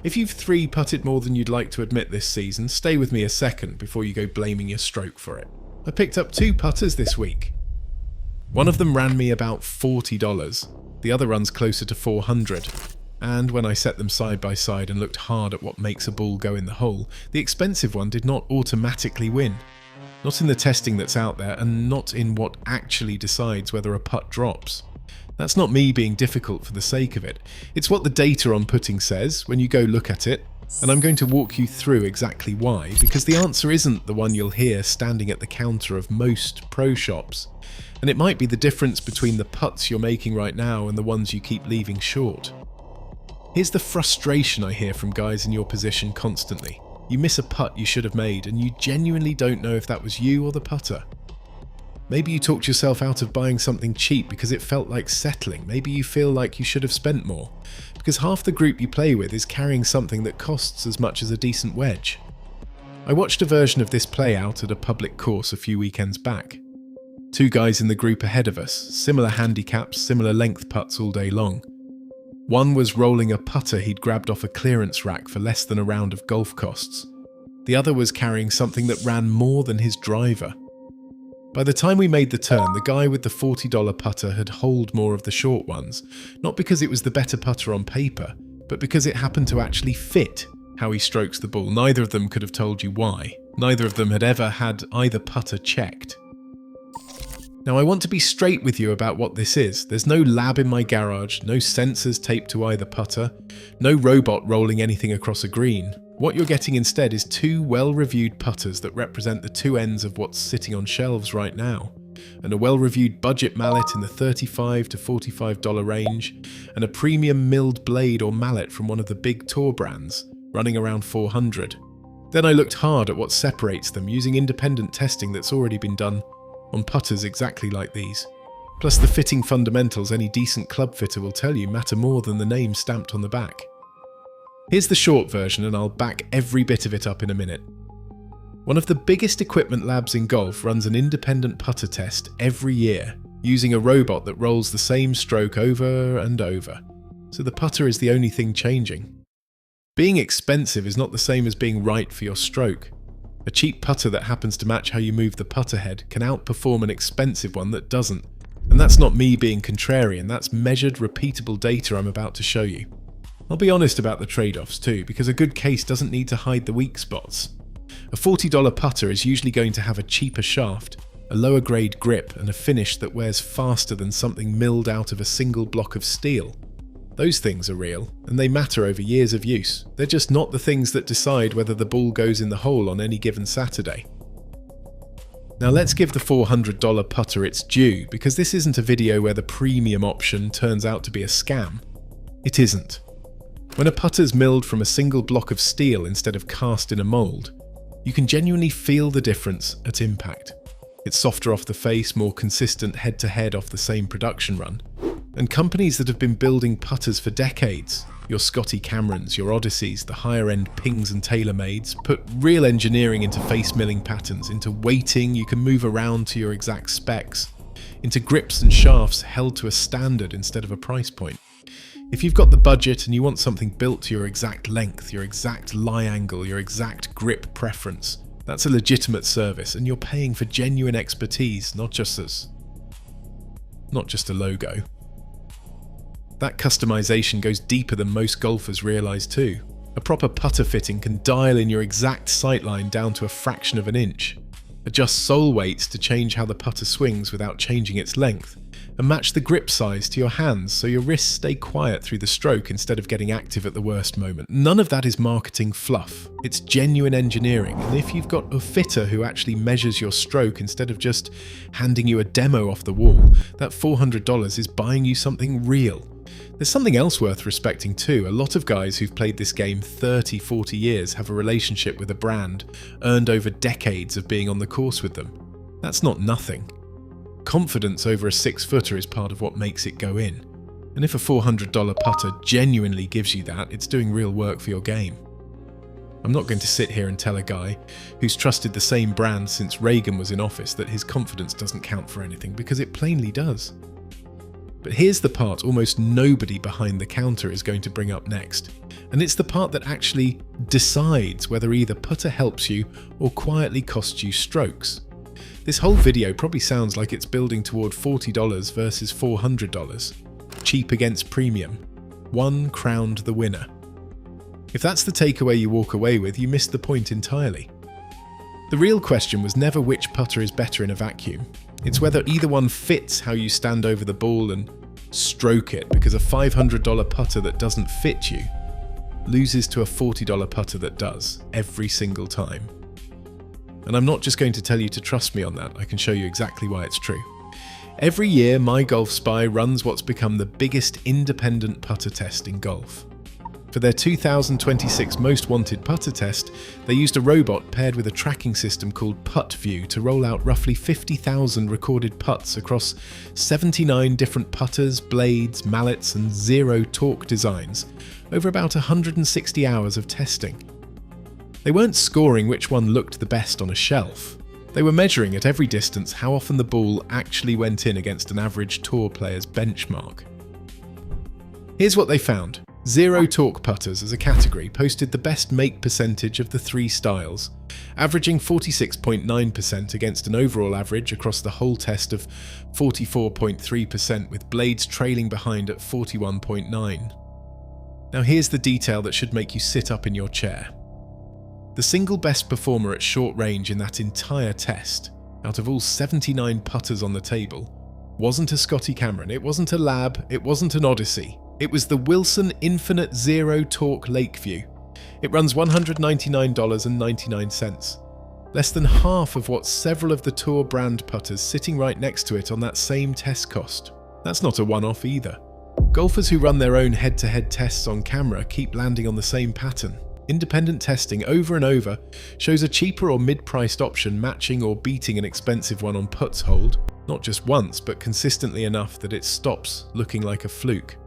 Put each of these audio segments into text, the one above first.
If you've three-putted more than you'd like to admit this season, stay with me a second before you go blaming your stroke for it. I picked up 2 putters this week. One of them ran me about $40, the other runs closer to $400. And when I set them side by side and looked hard at what makes a ball go in the hole, the expensive one did not automatically win. Not in the testing that's out there, and not in what actually decides whether a putt drops. That's not me being difficult for the sake of it. It's what the data on putting says when you go look at it, and I'm going to walk you through exactly why, because the answer isn't the one you'll hear standing at the counter of most pro shops. And it might be the difference between the putts you're making right now and the ones you keep leaving short. Here's the frustration I hear from guys in your position constantly. You miss a putt you should have made, and you genuinely don't know if that was you or the putter. Maybe you talked yourself out of buying something cheap because it felt like settling. Maybe you feel like you should have spent more, because half the group you play with is carrying something that costs as much as a decent wedge. I watched a version of this play out at a public course a few weekends back. 2 guys in the group ahead of us, similar handicaps, similar length putts all day long. One was rolling a putter he'd grabbed off a clearance rack for less than a round of golf costs. The other was carrying something that ran more than his driver. By the time we made the turn, the guy with the $40 putter had holed more of the short ones, not because it was the better putter on paper, but because it happened to actually fit how he strokes the ball. Neither of them could have told you why. Neither of them had ever had either putter checked. Now, I want to be straight with you about what this is. There's no lab in my garage, no sensors taped to either putter, no robot rolling anything across a green. What you're getting instead is 2 well-reviewed putters that represent the 2 ends of what's sitting on shelves right now, and a well-reviewed budget mallet in the $35 to $45 range, and a premium milled blade or mallet from one of the big tour brands, running around $400. Then I looked hard at what separates them using independent testing that's already been done on putters exactly like these. Plus the fitting fundamentals any decent club fitter will tell you matter more than the name stamped on the back. Here's the short version, and I'll back every bit of it up in a minute. One of the biggest equipment labs in golf runs an independent putter test every year, using a robot that rolls the same stroke over and over. So the putter is the only thing changing. Being expensive is not the same as being right for your stroke. A cheap putter that happens to match how you move the putter head can outperform an expensive one that doesn't. And that's not me being contrarian, that's measured, repeatable data I'm about to show you. I'll be honest about the trade-offs too, because a good case doesn't need to hide the weak spots. A $40 putter is usually going to have a cheaper shaft, a lower grade grip, and a finish that wears faster than something milled out of a single block of steel. Those things are real, and they matter over years of use. They're just not the things that decide whether the ball goes in the hole on any given Saturday. Now let's give the $400 putter its due, because this isn't a video where the premium option turns out to be a scam. It isn't. When a putter's milled from a single block of steel instead of cast in a mould, you can genuinely feel the difference at impact. It's softer off the face, more consistent head-to-head off the same production run. And companies that have been building putters for decades, your Scotty Camerons, your Odysseys, the higher-end Pings and TaylorMades, put real engineering into face milling patterns, into weighting you can move around to your exact specs, into grips and shafts held to a standard instead of a price point. If you've got the budget and you want something built to your exact length, your exact lie angle, your exact grip preference, that's a legitimate service, and you're paying for genuine expertise, not just a logo. That customization goes deeper than most golfers realize too. A proper putter fitting can dial in your exact sightline down to a fraction of an inch, adjust sole weights to change how the putter swings without changing its length, and match the grip size to your hands so your wrists stay quiet through the stroke instead of getting active at the worst moment. None of that is marketing fluff. It's genuine engineering, and if you've got a fitter who actually measures your stroke instead of just handing you a demo off the wall, that $400 is buying you something real. There's something else worth respecting too. A lot of guys who've played this game 30, 40 years have a relationship with a brand, earned over decades of being on the course with them. That's not nothing. Confidence over a 6-footer is part of what makes it go in. And if a $400 putter genuinely gives you that, it's doing real work for your game. I'm not going to sit here and tell a guy who's trusted the same brand since Reagan was in office that his confidence doesn't count for anything, because it plainly does. But here's the part almost nobody behind the counter is going to bring up next. And it's the part that actually decides whether either putter helps you or quietly costs you strokes. This whole video probably sounds like it's building toward $40 versus $400. Cheap against premium. One crowned the winner. If that's the takeaway you walk away with, you missed the point entirely. The real question was never which putter is better in a vacuum. It's whether either one fits how you stand over the ball and stroke it, because a $500 putter that doesn't fit you loses to a $40 putter that does, every single time. And I'm not just going to tell you to trust me on that, I can show you exactly why it's true. Every year, MyGolfSpy runs what's become the biggest independent putter test in golf. For their 2026 Most Wanted Putter test, they used a robot paired with a tracking system called Putt View to roll out roughly 50,000 recorded putts across 79 different putters, blades, mallets, and zero torque designs over about 160 hours of testing. They weren't scoring which one looked the best on a shelf. They were measuring at every distance how often the ball actually went in against an average tour player's benchmark. Here's what they found. Zero torque putters as a category posted the best make percentage of the three styles, averaging 46.9% against an overall average across the whole test of 44.3%, with blades trailing behind at 41.9%. Now here's the detail that should make you sit up in your chair. The single best performer at short range in that entire test, out of all 79 putters on the table, wasn't a Scotty Cameron, it wasn't a Lab, it wasn't an Odyssey. It was the Wilson Infinite Zero Torque Lakeview. It runs $199.99, less than half of what several of the Tour brand putters sitting right next to it on that same test cost. That's not a one-off either. Golfers who run their own head-to-head tests on camera keep landing on the same pattern. Independent testing over and over shows a cheaper or mid-priced option matching or beating an expensive one on putts hold, not just once, but consistently enough that it stops looking like a fluke.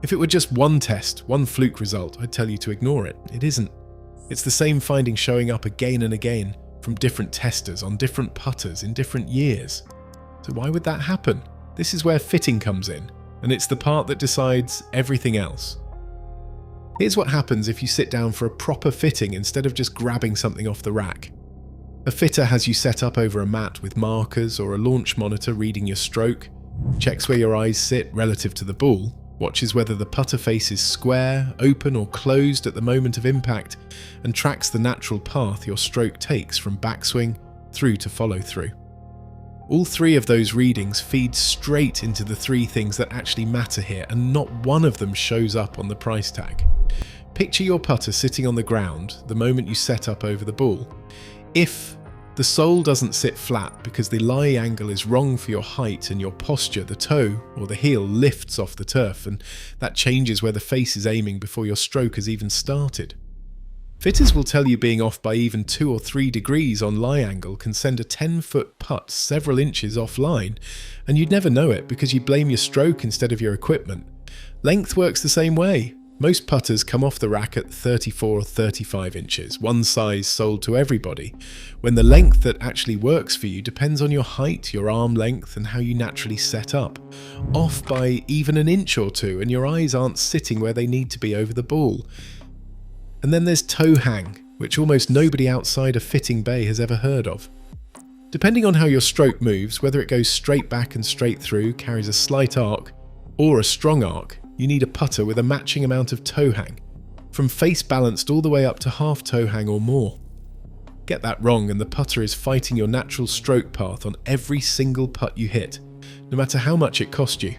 If it were just one test, one fluke result, I'd tell you to ignore it. It isn't. It's the same finding showing up again and again from different testers on different putters in different years. So why would that happen? This is where fitting comes in, and it's the part that decides everything else. Here's what happens if you sit down for a proper fitting instead of just grabbing something off the rack. A fitter has you set up over a mat with markers or a launch monitor reading your stroke, checks where your eyes sit relative to the ball, watches whether the putter face is square, open or closed at the moment of impact, and tracks the natural path your stroke takes from backswing through to follow through. All three of those readings feed straight into the three things that actually matter here, and not one of them shows up on the price tag. Picture your putter sitting on the ground the moment you set up over the ball. If the sole doesn't sit flat because the lie angle is wrong for your height and your posture, the toe or the heel lifts off the turf, and that changes where the face is aiming before your stroke has even started. Fitters will tell you being off by even 2 or 3 degrees on lie angle can send a 10-foot putt several inches offline, and you'd never know it because you blame your stroke instead of your equipment. Length works the same way. Most putters come off the rack at 34 or 35 inches, one size sold to everybody, when the length that actually works for you depends on your height, your arm length, and how you naturally set up. Off by even an inch or two, and your eyes aren't sitting where they need to be over the ball. And then there's toe hang, which almost nobody outside a fitting bay has ever heard of. Depending on how your stroke moves, whether it goes straight back and straight through, carries a slight arc, or a strong arc, you need a putter with a matching amount of toe hang, from face balanced all the way up to half toe hang or more. Get that wrong and the putter is fighting your natural stroke path on every single putt you hit, no matter how much it cost you.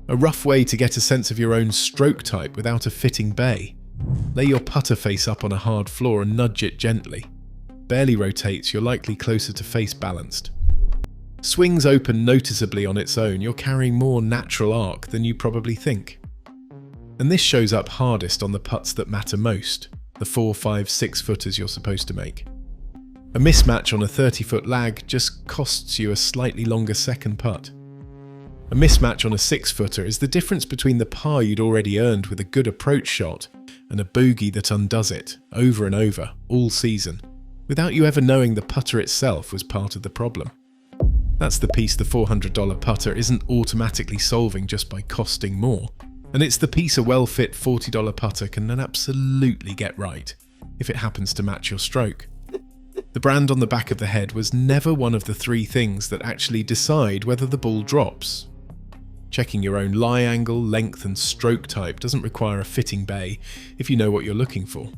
A rough way to get a sense of your own stroke type without a fitting bay. Lay your putter face up on a hard floor and nudge it gently. Barely rotates, you're likely closer to face balanced. Swings open noticeably on its own, you're carrying more natural arc than you probably think. And this shows up hardest on the putts that matter most, the 4, 5, 6 footers you're supposed to make. A mismatch on a 30-foot lag just costs you a slightly longer second putt. A mismatch on a 6-footer is the difference between the par you'd already earned with a good approach shot and a bogey that undoes it, over and over, all season, without you ever knowing the putter itself was part of the problem. That's the piece the $400 putter isn't automatically solving just by costing more. And it's the piece a well-fit $40 putter can then absolutely get right, if it happens to match your stroke. The brand on the back of the head was never one of the three things that actually decide whether the ball drops. Checking your own lie angle, length and stroke type doesn't require a fitting bay if you know what you're looking for.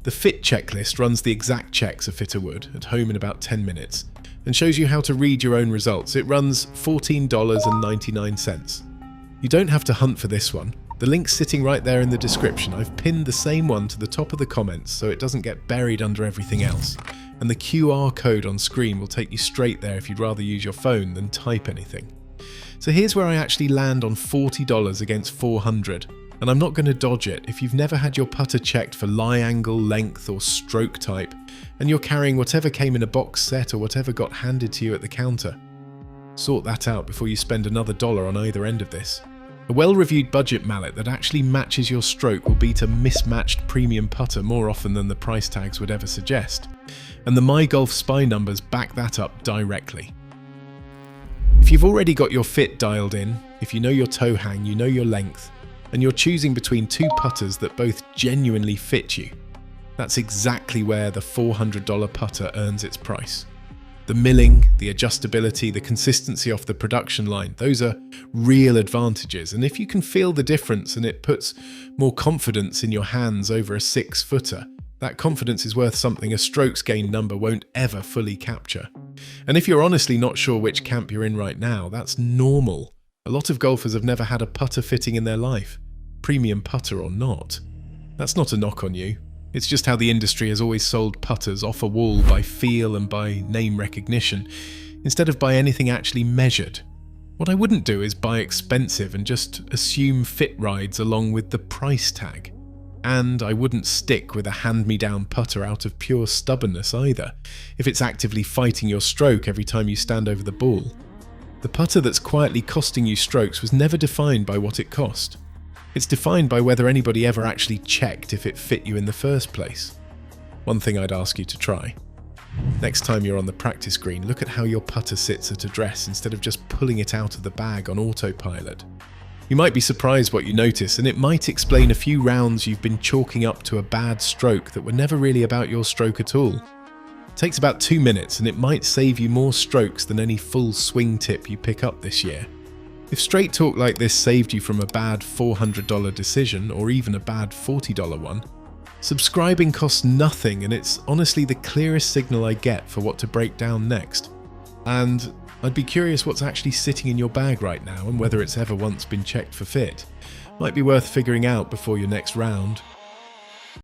The fit checklist runs the exact checks a fitter would at home in about 10 minutes and shows you how to read your own results. It runs $14.99. You don't have to hunt for this one. The link's sitting right there in the description. I've pinned the same one to the top of the comments so it doesn't get buried under everything else. And the QR code on screen will take you straight there if you'd rather use your phone than type anything. So here's where I actually land on $40 against $400. And I'm not going to dodge it. If you've never had your putter checked for lie angle, length or stroke type, and you're carrying whatever came in a box set or whatever got handed to you at the counter, sort that out before you spend another $1 on either end of this. A well-reviewed budget mallet that actually matches your stroke will beat a mismatched premium putter more often than the price tags would ever suggest. And the MyGolfSpy numbers back that up directly. If you've already got your fit dialed in, if you know your toe hang, you know your length, and you're choosing between two putters that both genuinely fit you, that's exactly where the $400 putter earns its price. The milling, the adjustability, the consistency off the production line, those are real advantages. And if you can feel the difference and it puts more confidence in your hands over a 6-footer, that confidence is worth something a strokes gained number won't ever fully capture. And if you're honestly not sure which camp you're in right now, that's normal. A lot of golfers have never had a putter fitting in their life, premium putter or not. That's not a knock on you. It's just how the industry has always sold putters off a wall by feel and by name recognition, instead of by anything actually measured. What I wouldn't do is buy expensive and just assume fit rides along with the price tag. And I wouldn't stick with a hand-me-down putter out of pure stubbornness either, if it's actively fighting your stroke every time you stand over the ball. The putter that's quietly costing you strokes was never defined by what it cost. It's defined by whether anybody ever actually checked if it fit you in the first place. One thing I'd ask you to try. Next time you're on the practice green, look at how your putter sits at address instead of just pulling it out of the bag on autopilot. You might be surprised what you notice, and it might explain a few rounds you've been chalking up to a bad stroke that were never really about your stroke at all. It takes about 2 minutes, and it might save you more strokes than any full swing tip you pick up this year. If straight talk like this saved you from a bad $400 decision or even a bad $40 one, subscribing costs nothing, and it's honestly the clearest signal I get for what to break down next. And I'd be curious what's actually sitting in your bag right now and whether it's ever once been checked for fit. Might be worth figuring out before your next round.